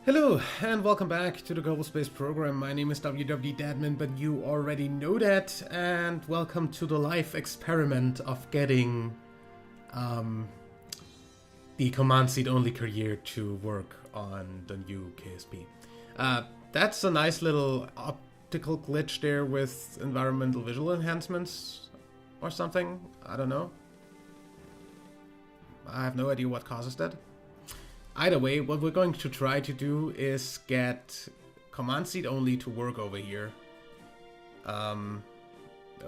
Hello, and welcome back to the Global Space Program. My name is WW Dadman, but you already know that, and welcome to the life experiment of getting the command seat only career to work on the new KSP. That's a nice little optical glitch there with environmental visual enhancements or something. I don't know. I have no idea what causes that. Either way, what we're going to try to do is get command seat only to work over here.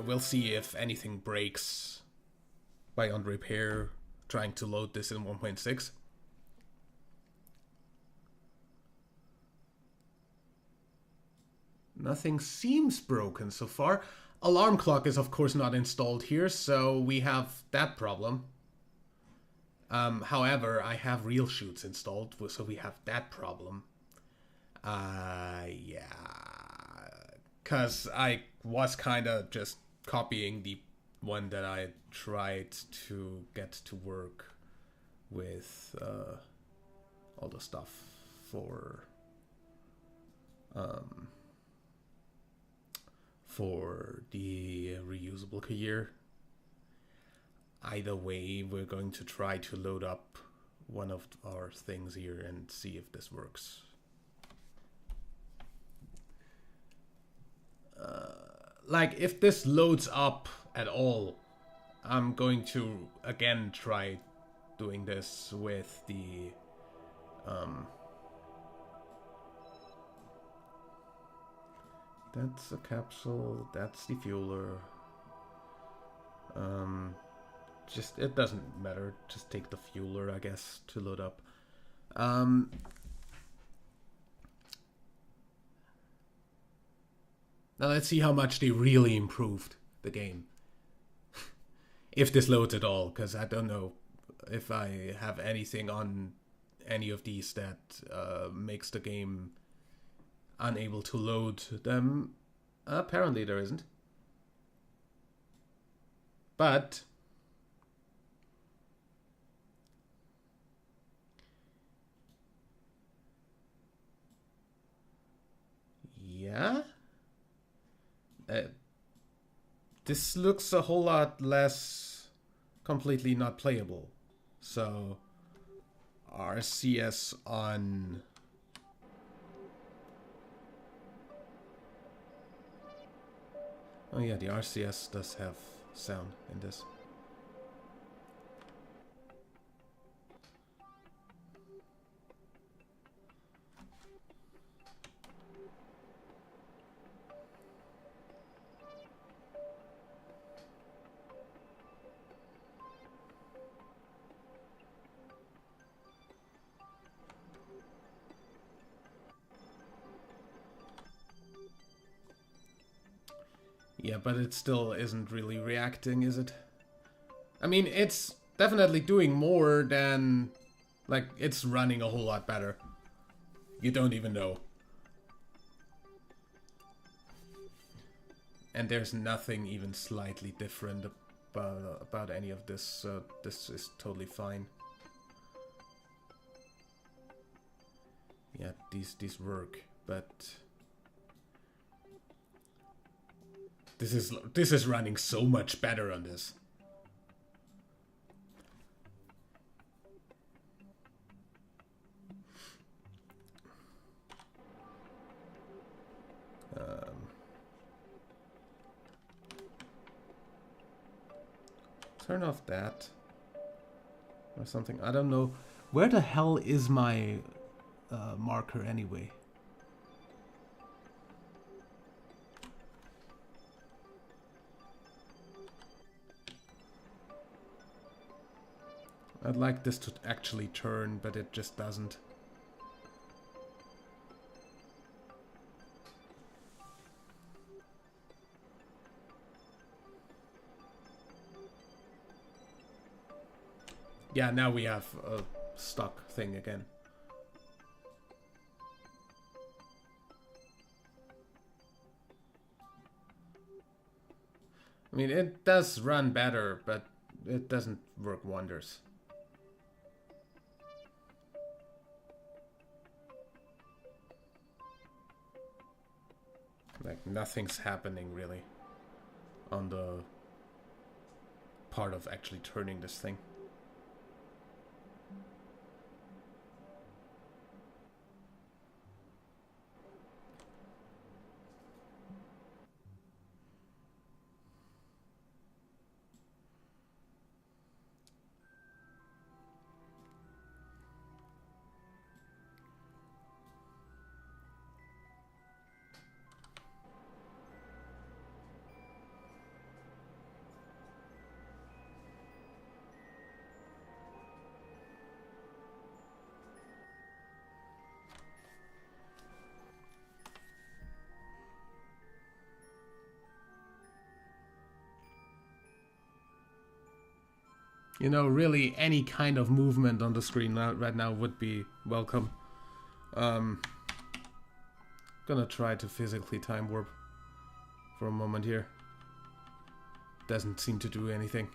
We'll see if anything breaks by on repair trying to load this in 1.6. Nothing seems broken so far. Alarm clock is of course not installed here, so we have that problem. However, I have real shoots installed, so we have that problem. Yeah. Because I was kind of just copying the one that I tried to get to work with all the stuff for the reusable career. Either way, we're going to try to load up one of our things here and see if this works. Like, if this loads up at all, I'm going to again try doing this with the that's a capsule, that's the fueler. Just, it doesn't matter, just take the fueler, I guess, to load up. Now let's see how much they really improved the game. If this loads at all, because I don't know if I have anything on any of these that makes the game unable to load them. Apparently there isn't. But yeah, this looks a whole lot less completely not playable. So RCS on oh yeah, the RCS does have sound in this. Yeah, but it still isn't really reacting, is it? I mean, it's definitely doing more than... Like, it's running a whole lot better. You don't even know. And there's nothing even slightly different about any of this, so this is totally fine. Yeah, these work, but... This is running so much better on this. Turn off that or something. I don't know. Where the hell is my marker anyway? I'd like this to actually turn, but it just doesn't. Yeah, now we have a stuck thing again. I mean, it does run better, but it doesn't work wonders. Like, nothing's happening, really, on the part of actually turning this thing. You know, really, any kind of movement on the screen right now would be welcome. Gonna try to physically time warp for a moment here. Doesn't seem to do anything.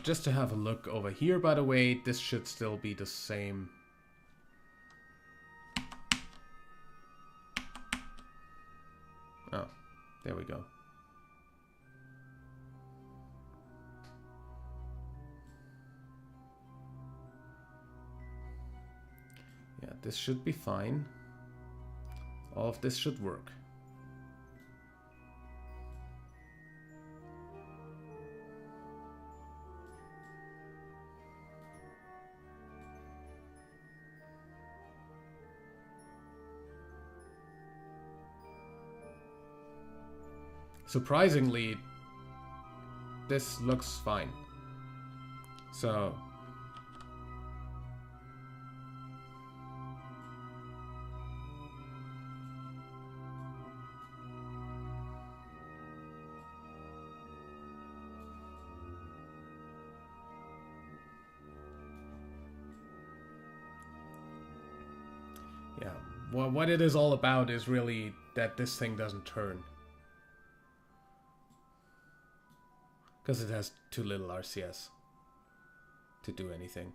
Just to have a look over here, by the way, this should still be the same. Oh, there we go. Yeah, this should be fine. All of this should work. Surprisingly, this looks fine. So yeah, well, what it is all about is really that this thing doesn't turn. Because it has too little RCS to do anything.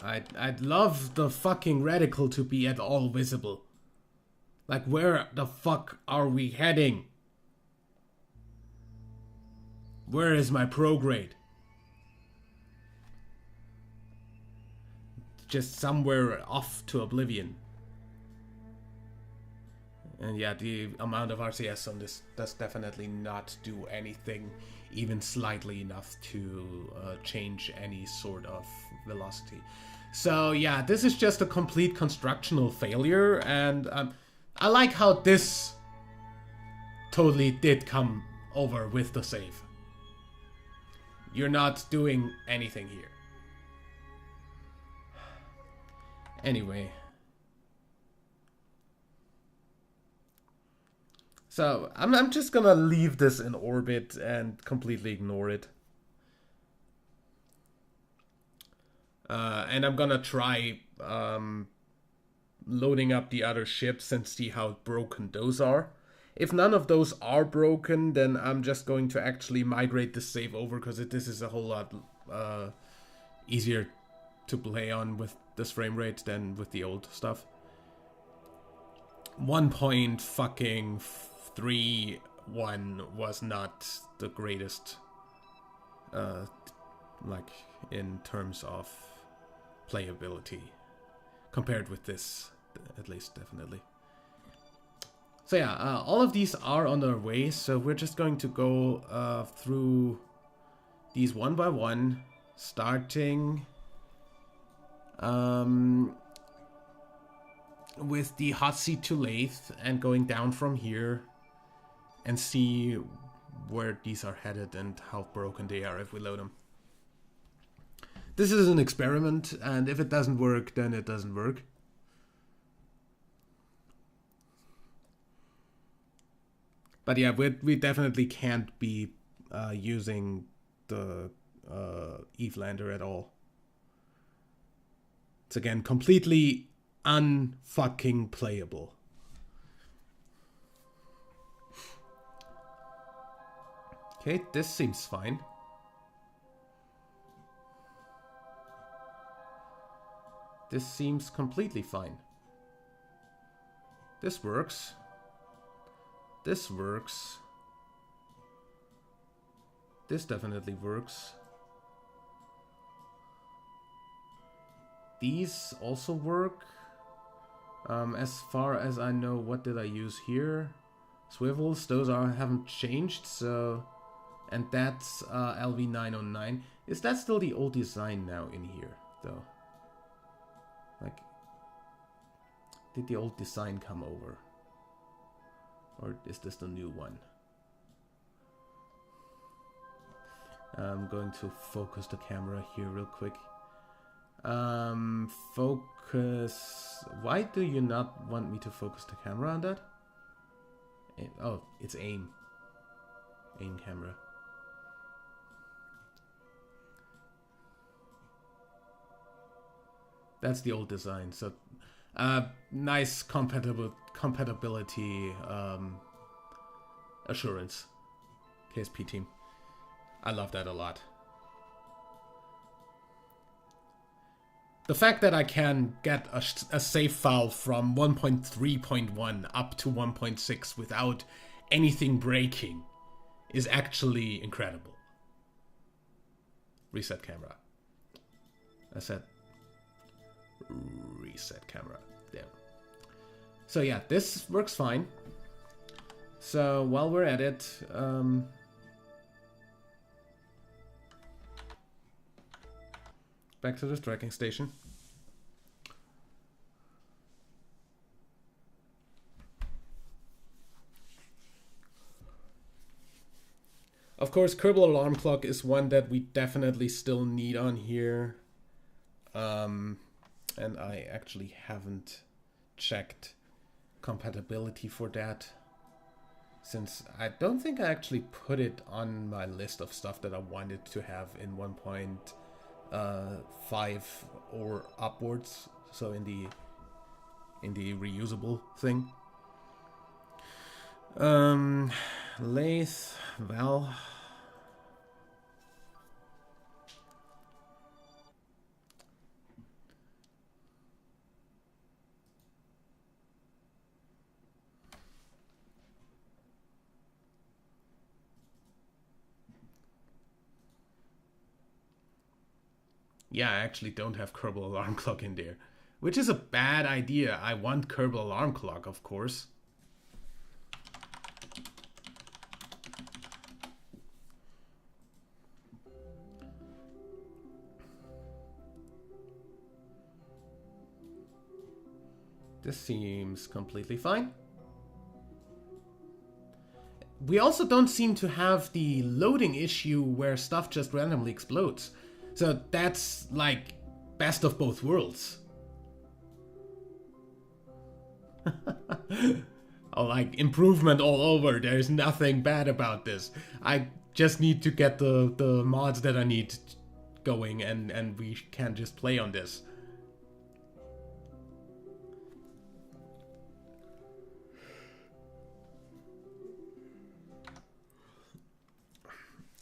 I'd love the fucking reticle to be at all visible. Like, where the fuck are we heading? Where is my prograde? Just somewhere off to oblivion. And yeah, the amount of RCS on this does definitely not do anything even slightly enough to change any sort of velocity. So yeah, this is just a complete constructional failure, and I like how this totally did come over with the save. You're not doing anything here. Anyway. So, I'm just gonna leave this in orbit and completely ignore it. And I'm gonna try loading up the other ships and see how broken those are. If none of those are broken, then I'm just going to actually migrate the save over, because this is a whole lot easier to play on with this frame rate than with the old stuff. 1.31 was not the greatest, like, in terms of playability, compared with this, at least, definitely. So yeah, all of these are on their way, so we're just going to go through these one by one, starting with the hot seat to lathe and going down from here, and see where these are headed and how broken they are if we load them. This is an experiment, and if it doesn't work, then it doesn't work. But yeah, we definitely can't be using the Eve lander at all. It's again completely unfucking playable. Okay, this seems fine. This seems completely fine. This works. This works. This definitely works. These also work. As far as I know, what did I use here? Swivels, those haven't changed, so... And that's LV909. Is that still the old design now in here, though? Like, did the old design come over? Or is this the new one? I'm going to focus the camera here real quick. Focus. Why do you not want me to focus the camera on that? Oh, it's aim. Aim camera. That's the old design. So, nice compatibility assurance. KSP team. I love that a lot. The fact that I can get a save file from 1.3.1 up to 1.6 without anything breaking is actually incredible. Reset camera. I said reset camera. There. So yeah, this works fine. So while we're at it, back to the tracking station. Of course, Kerbal Alarm Clock is one that we definitely still need on here. And I actually haven't checked compatibility for that, since I don't think I actually put it on my list of stuff that I wanted to have in 1.5 or upwards, so in the reusable thing. Lathe, well, yeah, I actually don't have Kerbal Alarm Clock in there, which is a bad idea. I want Kerbal Alarm Clock, of course. This seems completely fine. We also don't seem to have the loading issue where stuff just randomly explodes. So that's like best of both worlds. Oh, like improvement all over. There's nothing bad about this. I just need to get the mods that I need going, and we can just play on this.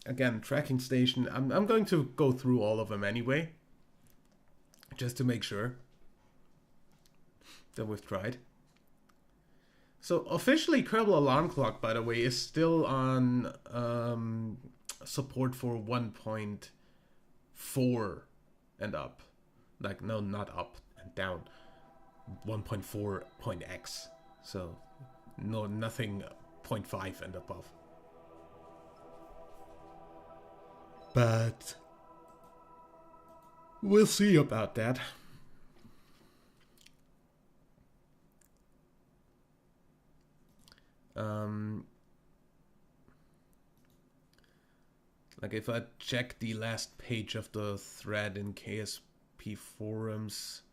Again, tracking station, I'm going to go through all of them anyway, just to make sure that we've tried. So officially, Kerbal Alarm Clock, by the way, is still on support for 1.4 and up. Like, no, not up and down. 1.4.x. So no, nothing 0.5 and above. But we'll see about that. Like if I check the last page of the thread in KSP forums,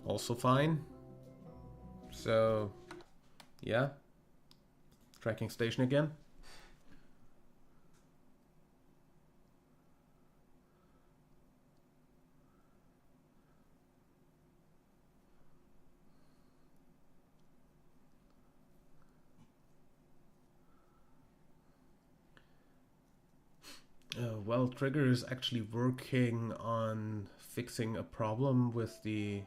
also fine. So yeah, tracking station again. Well, Trigger is actually working on fixing a problem with the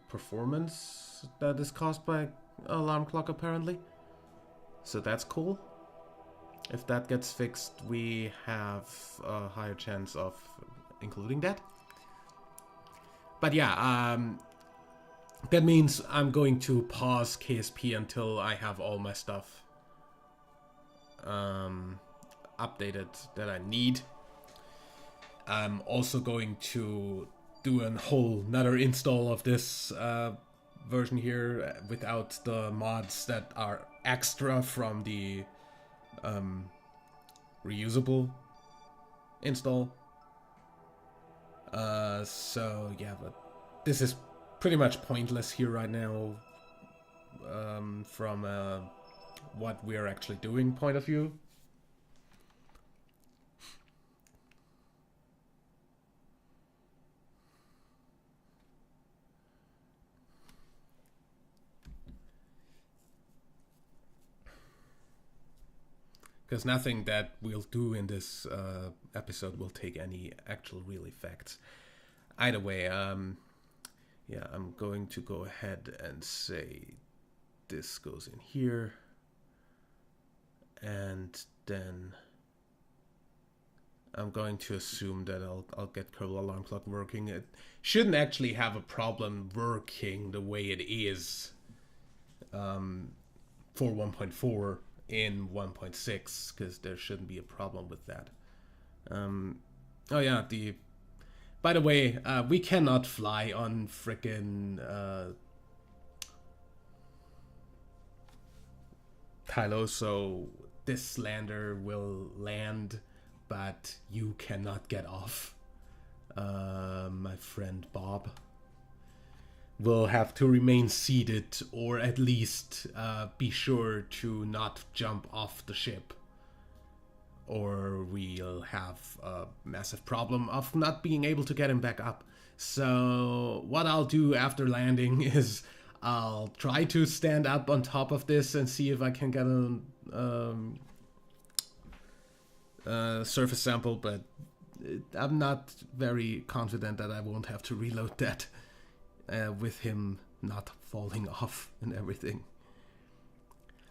performance that is caused by alarm clock, apparently. So that's cool. If that gets fixed, we have a higher chance of including that. But yeah, that means I'm going to pause KSP until I have all my stuff updated that I need. I'm also going to do a whole another install of this version here without the mods that are extra from the reusable install. So yeah, but this is pretty much pointless here right now from what we're actually doing point of view. Because nothing that we'll do in this episode will take any actual real effects. Either way, yeah, I'm going to go ahead and say this goes in here. And then I'm going to assume that I'll get Kerbal Alarm Clock working. It shouldn't actually have a problem working the way it is for 1.4 in 1.6, because there shouldn't be a problem with that. Oh yeah, by the way, we cannot fly on frickin' Kylo, so this lander will land, but you cannot get off. My friend Bob will have to remain seated, or at least be sure to not jump off the ship, or we'll have a massive problem of not being able to get him back up. So what I'll do after landing is I'll try to stand up on top of this and see if I can get a surface sample, but I'm not very confident that I won't have to reload that with him not falling off and everything.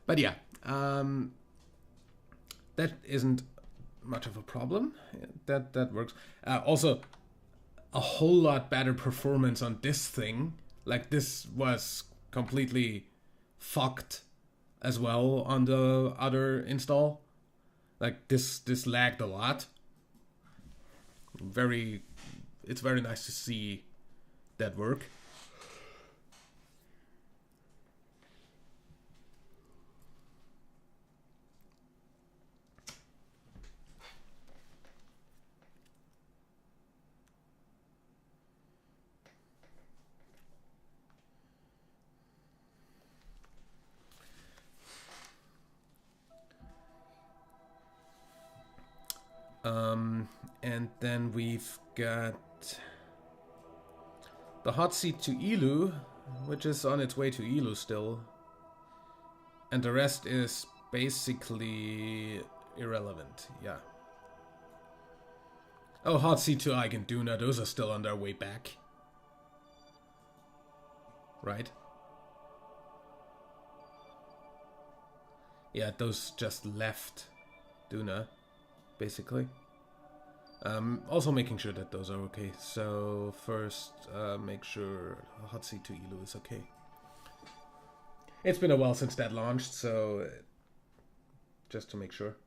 But yeah, that isn't much of a problem. That works. Also, a whole lot better performance on this thing. Like, this was completely fucked as well on the other install. Like, this lagged a lot. It's very nice to see that work. And then we've got the hot seat to Elu, which is on its way to Elu still. And the rest is basically irrelevant, yeah. Oh, hot seat to Ike and Duna, those are still on their way back. Right? Yeah, those just left Duna, basically. Also making sure that those are okay. So first, make sure hot seat to Elu is okay. It's been a while since that launched, so just to make sure.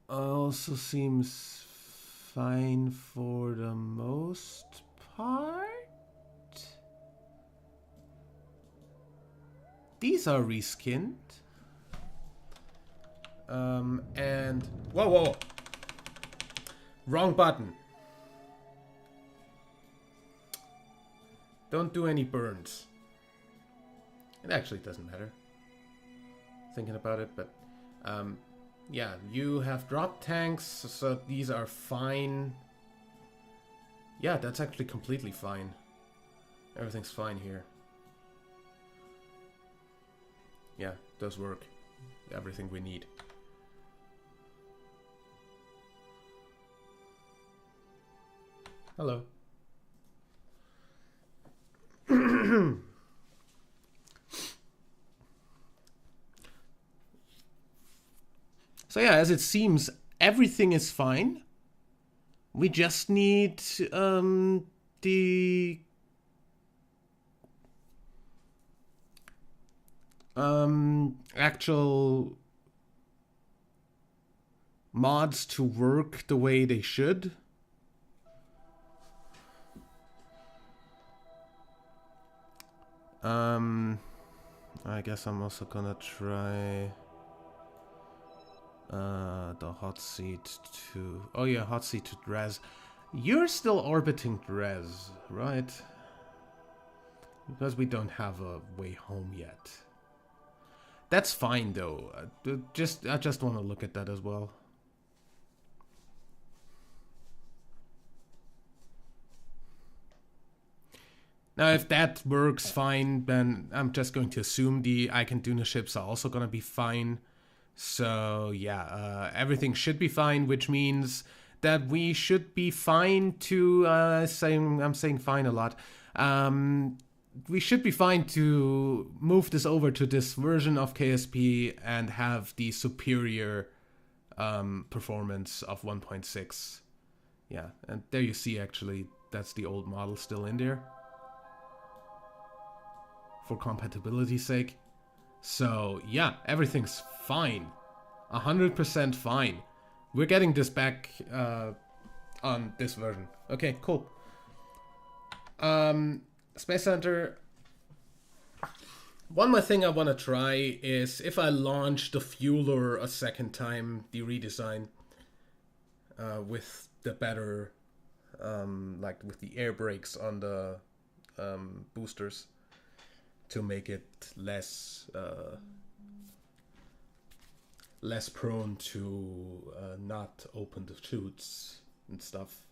Also seems fine for the most part. These are reskinned. And whoa. Wrong button. Don't do any burns. It actually doesn't matter. Thinking about it, but yeah, you have drop tanks, so these are fine. Yeah, that's actually completely fine. Everything's fine here. Yeah, does work. Everything we need. Hello. So yeah, as it seems, everything is fine. We just need the actual mods to work the way they should. I guess I'm also gonna try the hot seat to... Oh yeah, hot seat to Dres. You're still orbiting Dres, right? Because we don't have a way home yet. That's fine though. I just want to look at that as well. Now, if that works fine, then I'm just going to assume the Icon Duna ships are also gonna be fine. So yeah, everything should be fine, which means that we should be fine to I'm saying fine a lot. We should be fine to move this over to this version of KSP and have the superior performance of 1.6. Yeah, and there you see actually that's the old model still in there. For compatibility's sake. So yeah, everything's fine. 100% fine. We're getting this back on this version. Okay, cool. Space Center. One more thing I want to try is if I launch the Fueler a second time, the redesign, with the better, like with the air brakes on the boosters, to make it less less prone to not open the chutes and stuff.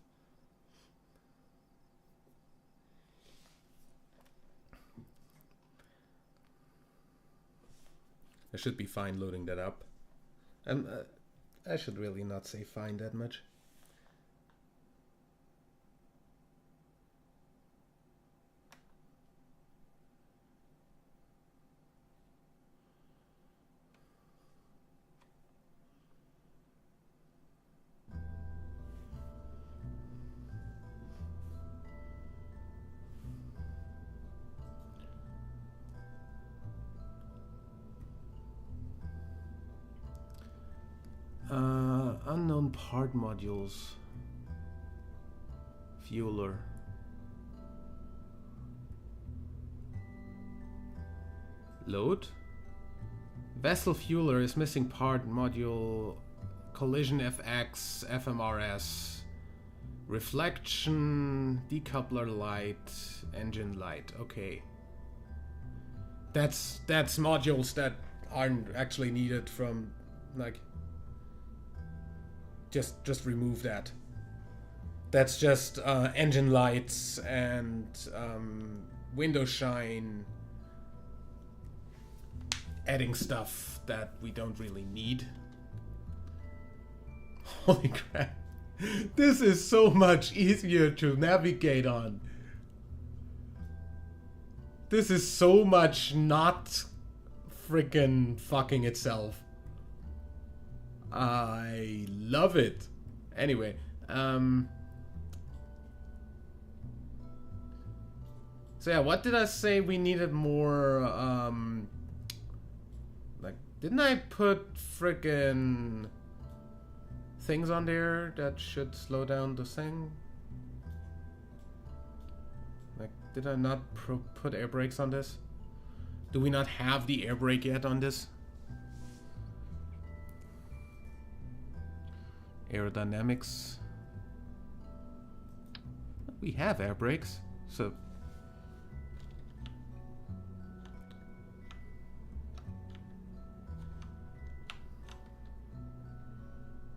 I should be fine loading that up. And I should really not say fine that much. Unknown part modules. Fueler. Load. Vessel fueler is missing part module. Collision FX, FMRS. Reflection, decoupler light, engine light. Okay. That's modules that aren't actually needed from, like, just remove that. That's just engine lights and window shine, adding stuff that we don't really need. Holy crap. This is so much easier to navigate on. This is so much not freaking fucking itself. I love it. Anyway, so yeah, what did I say we needed more, like, didn't I put freaking things on there that should slow down the thing? Like, did I not put air brakes on this? Do we not have the air brake yet on this? Aerodynamics. We have air brakes, so...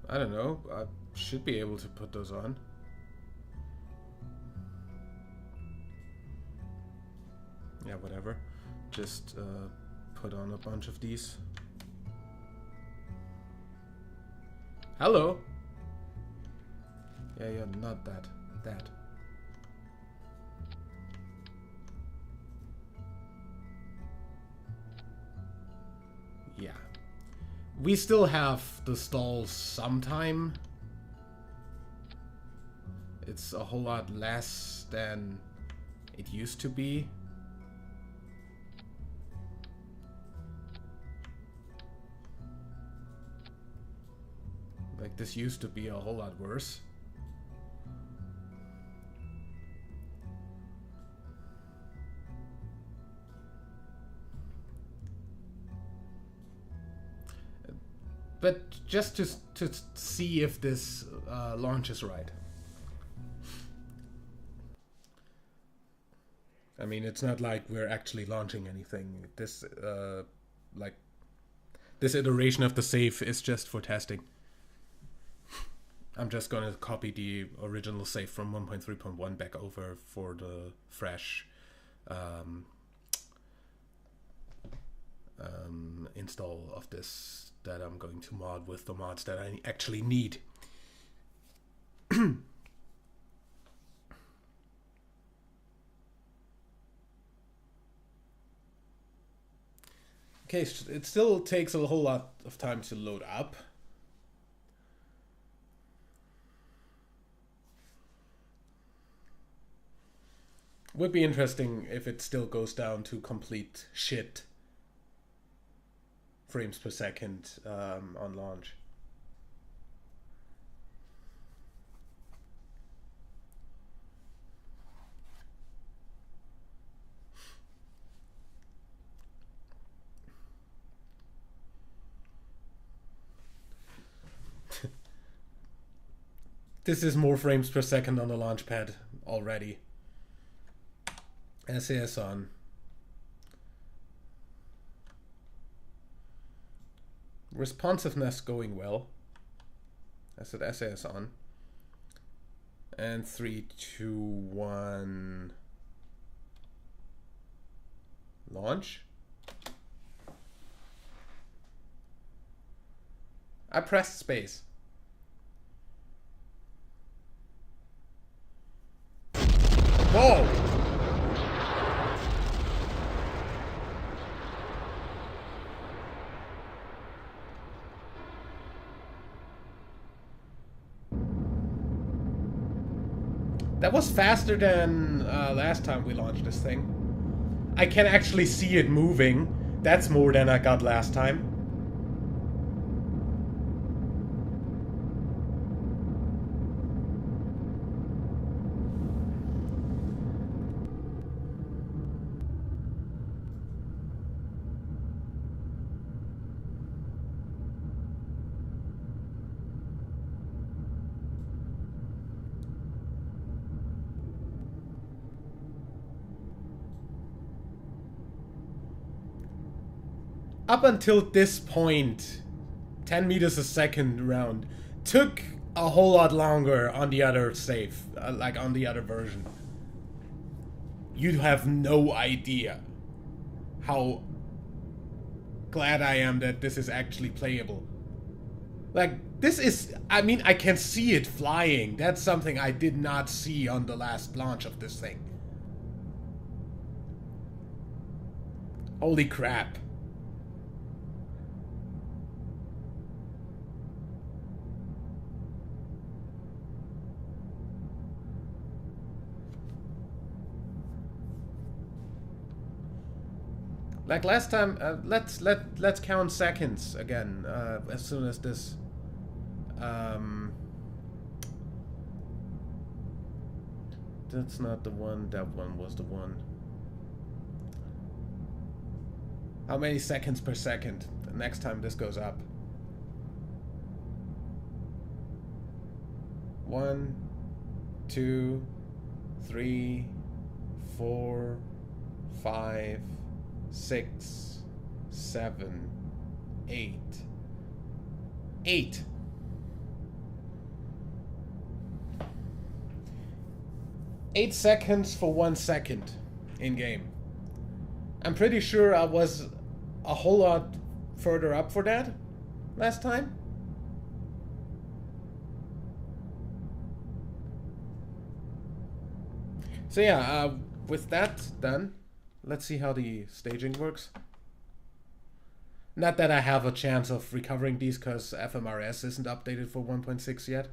I don't know, I should be able to put those on. Yeah, whatever. Just put on a bunch of these. Hello! Yeah, not that. That. Yeah. We still have the stalls sometime. It's a whole lot less than it used to be. Like, this used to be a whole lot worse. But just to see if this launches right. I mean, it's not like we're actually launching anything. This, like, this iteration of the save is just for testing. I'm just gonna copy the original save from 1.3.1 back over for the fresh install of this that I'm going to mod with the mods that I actually need. Okay, it still takes a whole lot of time to load up. Would be interesting if it still goes down to complete shit frames per second on launch. This is more frames per second on the launch pad already. SAS on. Responsiveness going well. I said SAS on. And 3, 2, 1. Launch. I pressed space. Whoa! That was faster than last time we launched this thing. I can actually see it moving. That's more than I got last time. Up until this point, 10 meters a second round took a whole lot longer on the other save, like on the other version. You have no idea how glad I am that this is actually playable. Like, this is, I mean, I can see it flying. That's something I did not see on the last launch of this thing. Holy crap. Like last time, let's count seconds again as soon as this. That's not the one. That one was the one. How many seconds per second? The next time this goes up. 1, 2, 3, 4, 5, 6, 7, 8. 8. Eight seconds for 1 second in game. I'm pretty sure I was a whole lot further up for that last time. So yeah, with that done, let's see how the staging works. Not that I have a chance of recovering these because FMRS isn't updated for 1.6 yet.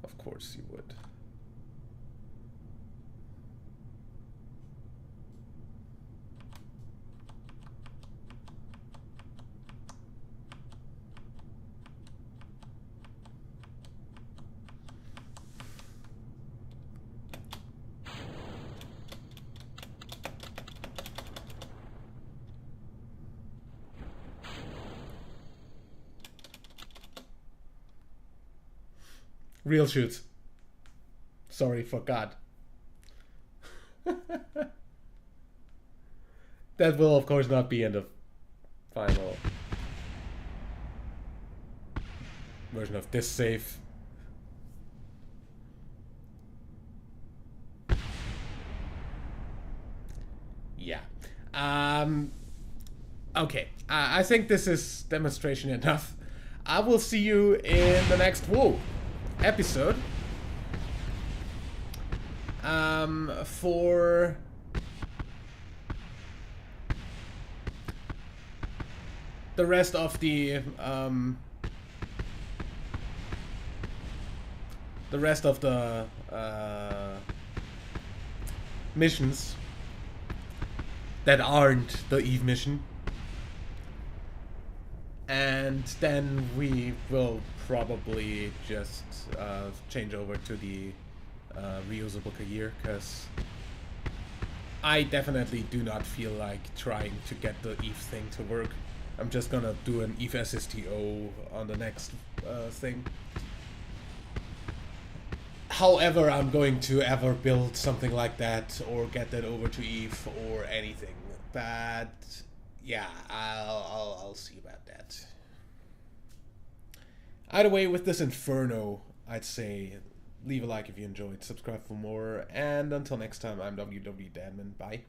Of course you would. Real shoots. Sorry, forgot. That will of course not be in the final version of this save. Yeah. Okay. I think this is demonstration enough. I will see you in the next episode. For the rest of the missions that aren't the Eve mission. And then we will probably just change over to the reusable career, because I definitely do not feel like trying to get the Eve thing to work. I'm just gonna do an Eve SSTO on the next thing. However, I'm going to ever build something like that or get that over to Eve or anything. But yeah, I'll see about that. Either way, with this Inferno, I'd say leave a like if you enjoyed, subscribe for more, and until next time, I'm WW Dadman. Bye.